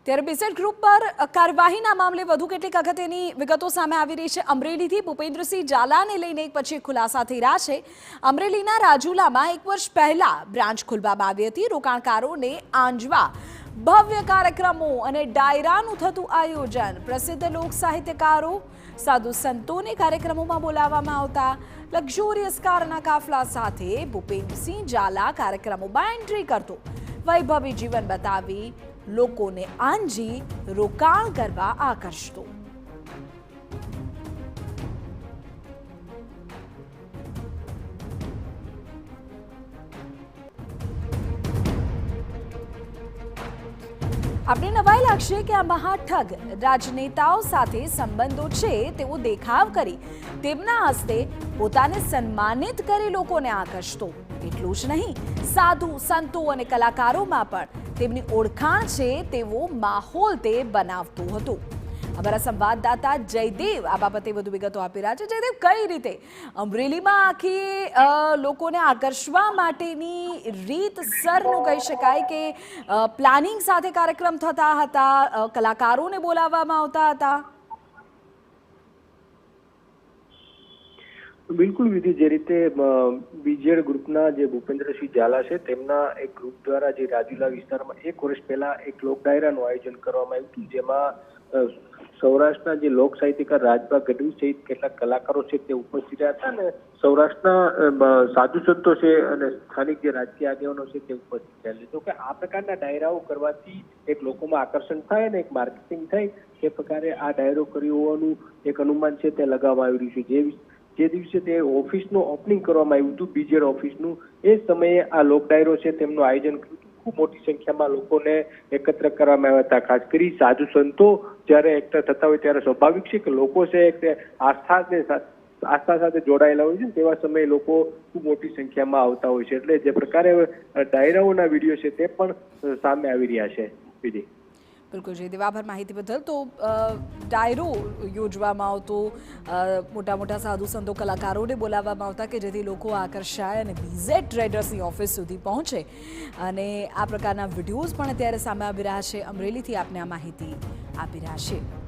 ત્યારે બીસેટ ગ્રુપ પર કાર્યવાહીના મામલે વધુ કેટલીક અગત્યની વિગતો સામે આવી રહી છે। અમરેલીથી ભૂપેન્દ્રસિંહ ઝાલાને લઈને એક પછી એક ખુલાસા થઈ રહ્યા છે। અમરેલીના રાજુલામાં 1 વર્ષ પહેલા બ્રાન્ચ ખોલવામાં આવી હતી। રોકાણકારોને આંજવા ભવ્ય કાર્યક્રમો અને ડાયરાનું થતું આયોજન। પ્રસિદ્ધ લોક સાહિત્યકારો સાધુ સંતોને કાર્યક્રમોમાં બોલાવવામાં આવતા। લક્ઝુરિયસ કારના કાફલા સાથે ભૂપેન્દ્રસિંહ ઝાલા કાર્યક્રમોમાં એન્ટ્રી કરતો। વૈભવી જીવન બતાવી લોકોને આંજી રોકાણ કરવા આકર્ષતો। આપણે નવાઈ લાગશે કે આ મહાઠગ રાજનેતાઓ સાથે સંબંધો છે તેવો દેખાવ કરી તેમના હસ્તે પોતાને સન્માનિત કરી લોકોને આકર્ષતો। એટલું જ નહીં, સાધુ સંતો અને કલાકારોમાં પણ તેમની ઓળખાણ છે તેવો માહોલ તે બનાવતો હતો। અમારા સંવાદદાતા જયદેવ આ બાબતે વધુ વિગતો આપી રહ્યા છે। જયદેવ, કઈ રીતે અમરેલીમાં આખી લોકોને આકર્ષવા માટેની રીતસરનું કહી શકાય કે પ્લાનિંગ સાથે કાર્યક્રમ થતા હતા, કલાકારોને બોલાવવામાં આવતા હતા? બિલકુલ વિધિ, જે રીતે બીજેડ ગ્રુપના જે ભૂપેન્દ્રસિંહ ઝાલા છે તેમના એક ગ્રુપ દ્વારા જે રાજુલા વિસ્તારમાં 1 વર્ષ પહેલા એક લોક ડાયરાનું આયોજન કરવામાં આવ્યું હતું, જેમાં સૌરાષ્ટ્રના જે લોક સાહિત્યકાર રાજભા ગઢવી સહિત કેટલાક કલાકારો છે તે ઉપસ્થિત રહ્યા હતા અને સૌરાષ્ટ્રના સાધુ સંતો છે અને સ્થાનિક જે રાજકીય આગેવાનો છે તે ઉપસ્થિત રહ્યા। તો કે આ પ્રકારના ડાયરાઓ કરવાથી એક લોકોમાં આકર્ષણ થાય અને એક માર્કેટિંગ થાય, તે પ્રકારે આ ડાયરો કર્યો હોવાનું એક અનુમાન છે તે લગાવવામાં આવી રહ્યું છે। જે દિવસે તે ઓફિસનું ઓપનિંગ કરવામાં આવ્યું હતું, બીજેડ ઓફિસનું, એ સમયે આ લોક ડાયરો છે તેમનું આયોજન કર્યું હતું। ખૂબ મોટી સંખ્યામાં લોકોને એકત્ર કરવામાં આવ્યા હતા। ખાસ કરી સાધુ સંતો જ્યારે એકઠા થતા હોય ત્યારે સ્વાભાવિક છે કે લોકો છે તે આસ્થા સાથે જોડાયેલા હોય છે, તેવા સમયે લોકો ખૂબ મોટી સંખ્યામાં આવતા હોય છે। એટલે જે પ્રકારે ડાયરાઓના વિડીયો છે તે પણ સામે આવી રહ્યા છે। વિધિ, બિલકુલ જયદેવ, આભાર માહિતી બદલ। તો ડાયરો યોજવામાં આવતો, મોટા મોટા સાધુ સંતો કલાકારોને બોલાવવામાં આવતા કે જેથી લોકો આકર્ષાય અને બીઝેડ ટ્રેડર્સની ઓફિસ સુધી પહોંચે, અને આ પ્રકારના વિડીયોઝ પણ અત્યારે સામે આવી રહ્યા છે। અમરેલીથી આપને આ માહિતી આપી રહ્યા છે।